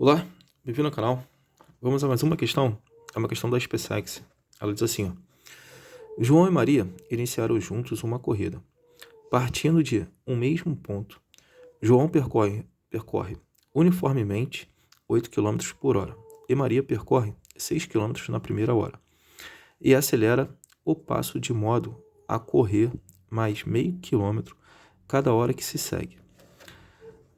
Olá, bem-vindo ao canal. Vamos a mais uma questão. É uma questão da SpaceX. Ela diz assim, ó. João e Maria iniciaram juntos uma corrida. Partindo de um mesmo ponto, João percorre uniformemente 8 km por hora e Maria percorre 6 km na primeira hora e acelera o passo de modo a correr mais meio quilômetro cada hora que se segue.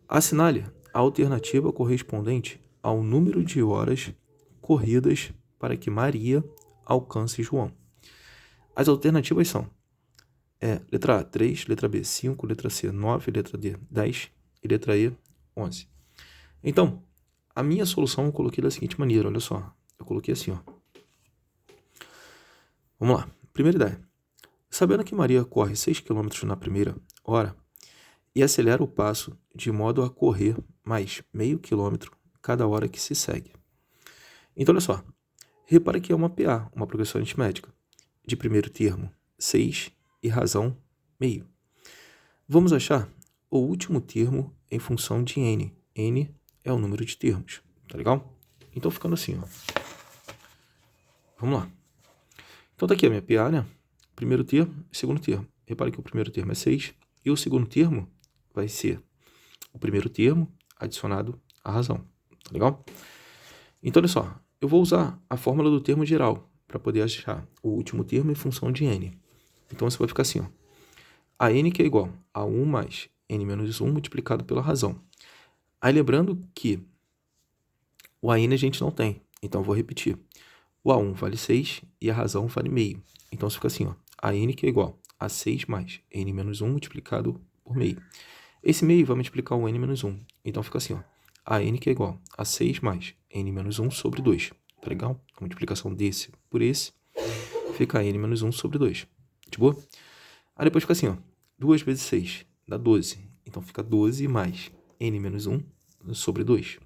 Assinale a alternativa correspondente ao número de horas corridas para que Maria alcance João. As alternativas são letra A, 3, letra B, 5, letra C, 9, letra D, 10 e letra E, 11. Então, a minha solução eu coloquei da seguinte maneira, olha só. Eu coloquei assim, ó. Vamos lá. Primeira ideia. Sabendo que Maria corre 6 km na primeira hora e acelera o passo de modo a correr mais meio quilômetro cada hora que se segue. Então, olha só. Repare que é uma PA, uma progressão aritmética. De primeiro termo, 6 e razão, meio. Vamos achar o último termo em função de n. n é o número de termos, tá legal? Então, ficando assim, ó. Vamos lá. Então, tá aqui a minha PA, né? Primeiro termo, segundo termo. Repare que o primeiro termo é 6 e o segundo termo vai ser o primeiro termo adicionado à razão, tá legal? Então, olha só. Eu vou usar a fórmula do termo geral para poder achar o último termo em função de n. Então, você vai ficar assim, ó. A n que é igual a 1 mais n menos 1 multiplicado pela razão. Aí, lembrando que o a n a gente não tem, então eu vou repetir. O a1 vale 6 e a razão vale meio. Então, você fica assim, ó. A n que é igual a 6 mais n menos 1 multiplicado por meio. Esse meio vai multiplicar o n menos 1. Então, fica assim, ó. A n que é igual a 6 mais n menos 1 sobre 2. Tá legal? A multiplicação desse por esse fica n menos 1 sobre 2. De boa? Aí depois fica assim, ó. 2 vezes 6 dá 12. Então, fica 12 mais n menos 1 sobre 2.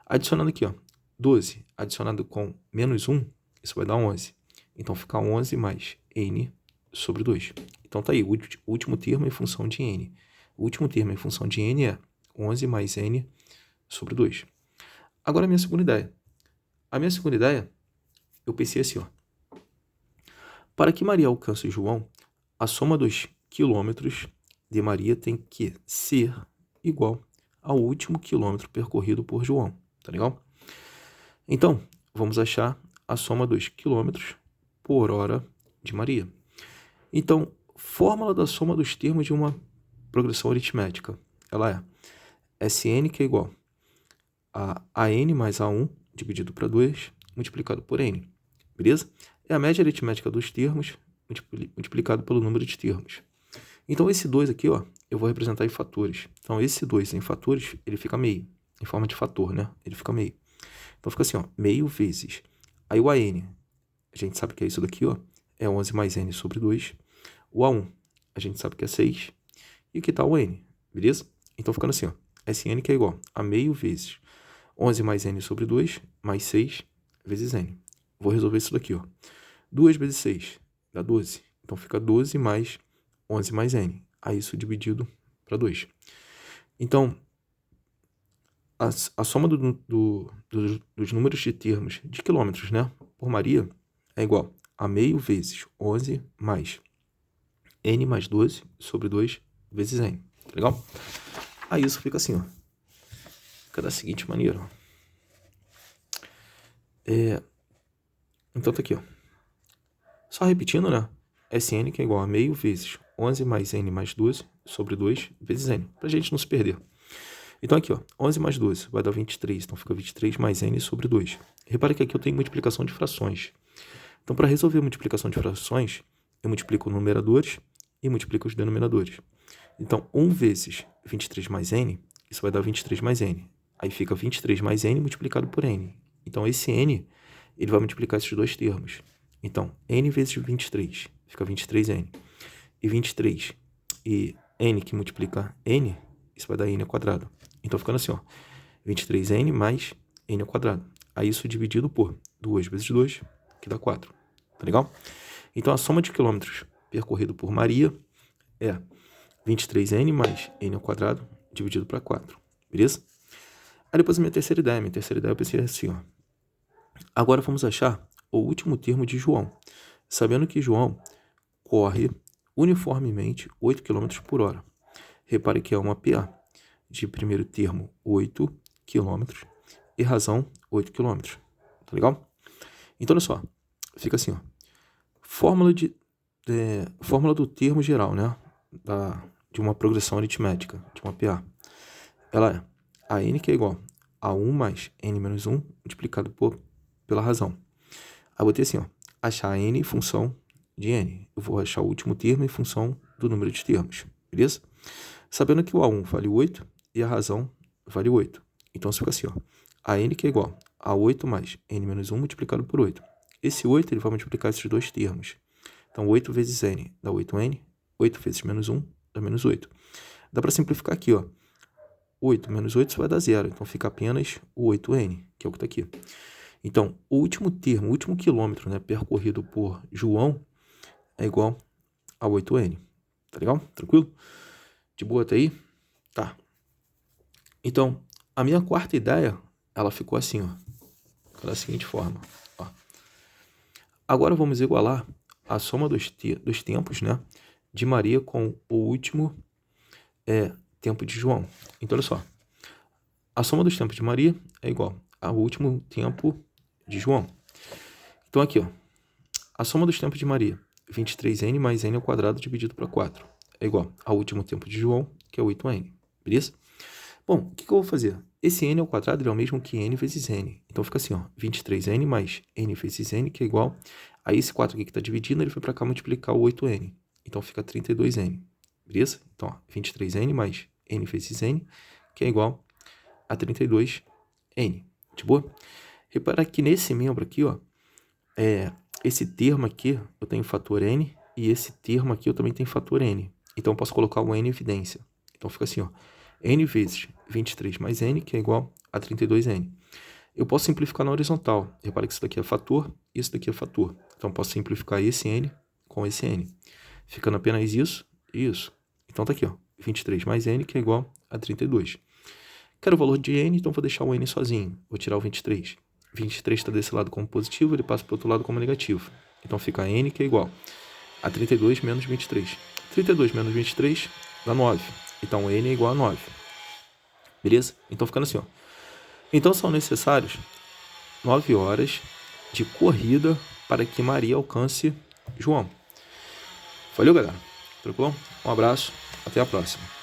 Adicionando aqui, ó. 12 adicionado com menos 1, isso vai dar 11. Então, fica 11 mais n sobre 2. Então, tá aí. O último termo em função de n. O último termo em função de n é 11 mais n sobre 2. Agora, a minha segunda ideia. A minha segunda ideia, eu pensei assim, ó. Para que Maria alcance João, a soma dos quilômetros de Maria tem que ser igual ao último quilômetro percorrido por João, tá legal? Então, vamos achar a soma dos quilômetros por hora de Maria. Então, fórmula da soma dos termos de uma progressão aritmética, ela é Sn que é igual a n mais a1 dividido para 2 multiplicado por n, beleza? É a média aritmética dos termos multiplicado pelo número de termos. Então, esse 2 aqui, ó, eu vou representar em fatores. Então, esse 2 em fatores, ele fica meio, em forma de fator, né? Ele fica meio. Então, fica assim, ó, meio vezes. Aí, o AN, a gente sabe que é isso daqui, ó, é 11 mais n sobre 2. O A1, a gente sabe que é 6. E aqui tá o n, beleza? Então, ficando assim, ó, Sn que é igual a meio vezes 11 mais n sobre 2, mais 6 vezes n. Vou resolver isso daqui, ó. 2 vezes 6 dá 12. Então, fica 12 mais 11 mais n. Aí, isso dividido para 2. Então, a soma dos números de termos de quilômetros, né, por Maria é igual a meio vezes 11 mais n mais 12 sobre 2 vezes n. Tá legal? Aí, isso fica assim, ó. Fica da seguinte maneira, ó. Então, tá aqui, ó. Só repetindo, né? Sn que é igual a meio vezes 11 mais n mais 12 sobre 2 vezes n. Pra gente não se perder. Então, aqui, ó. 11 mais 12 vai dar 23. Então, fica 23 mais n sobre 2. Repare que aqui eu tenho multiplicação de frações. Então, para resolver a multiplicação de frações, eu multiplico os numeradores e multiplico os denominadores. Então, 1 vezes 23 mais n, isso vai dar 23 mais n. Aí fica 23 mais n multiplicado por n. Então, esse n, ele vai multiplicar esses dois termos. Então, n vezes 23, fica 23n. E 23 e n que multiplica n, isso vai dar n ao quadrado. Então, ficando assim, ó, 23n mais n ao quadrado. Aí, isso dividido por 2 vezes 2, que dá 4. Tá legal? Então, a soma de quilômetros percorrido por Maria é 23n mais n ao quadrado dividido para 4. Beleza? Aí depois a minha terceira ideia eu pensei assim, ó. Agora vamos achar o último termo de João, sabendo que João corre uniformemente 8 km por hora. Repare que é uma PA de primeiro termo 8 km e razão 8 km. Tá legal? Então, olha só. Fica assim, ó. Fórmula do termo geral, né? De uma progressão aritmética, de uma PA. Ela é a n, que é igual a 1 mais n menos 1 multiplicado pela razão. Aí eu botei assim, ó. Achar n em função de n. Eu vou achar o último termo em função do número de termos. Beleza? Sabendo que o A1 vale 8 e a razão vale 8. Então, isso fica assim, ó. A n, que é igual a 8 mais n menos 1 multiplicado por 8. Esse 8 ele vai multiplicar esses dois termos. Então, 8 vezes n dá 8n. 8 vezes menos 1 dá menos 8. Dá para simplificar aqui, ó. 8 menos 8 vai dar 0. Então, fica apenas o 8n, que é o que está aqui. Então, o último termo, o último quilômetro, né, percorrido por João é igual a 8n. Tá legal? Tranquilo? De boa até aí? Tá. Então, a minha quarta ideia, ela ficou assim, ó. Da seguinte forma, ó. Agora vamos igualar a soma dos tempos, né, de Maria com o último tempo de João. Então, olha só. A soma dos tempos de Maria é igual ao último tempo de João. Então, aqui, ó. A soma dos tempos de Maria, 23n mais n ao quadrado dividido por 4, é igual ao último tempo de João, que é 8n. Beleza? Bom, o que eu vou fazer? Esse n ao quadrado é o mesmo que n vezes n. Então, fica assim, ó. 23n mais n vezes n, que é igual a esse 4 aqui que está dividindo, ele foi para cá multiplicar o 8n. Então, fica 32n. Beleza? Então, ó, 23n mais n vezes n, que é igual a 32n. De boa? Repara que nesse membro aqui, ó, esse termo aqui eu tenho fator n e esse termo aqui eu também tenho fator n. Então, eu posso colocar o n em evidência. Então, fica assim, ó. n vezes 23 mais n, que é igual a 32n. Eu posso simplificar na horizontal. Repara que isso daqui é fator e isso daqui é fator. Então, eu posso simplificar esse n com esse n. Ficando apenas isso e isso. Então, tá aqui, ó. 23 mais n, que é igual a 32. Quero o valor de n, então vou deixar o n sozinho. Vou tirar o 23. 23 está desse lado como positivo, ele passa para o outro lado como negativo. Então, fica n, que é igual a 32 menos 23. 32 menos 23 dá 9. Então, n é igual a 9. Beleza? Então, ficando assim, ó. Então, são necessários 9 horas de corrida para que Maria alcance João. Valeu, galera. Tranquilo? Um abraço. Até a próxima.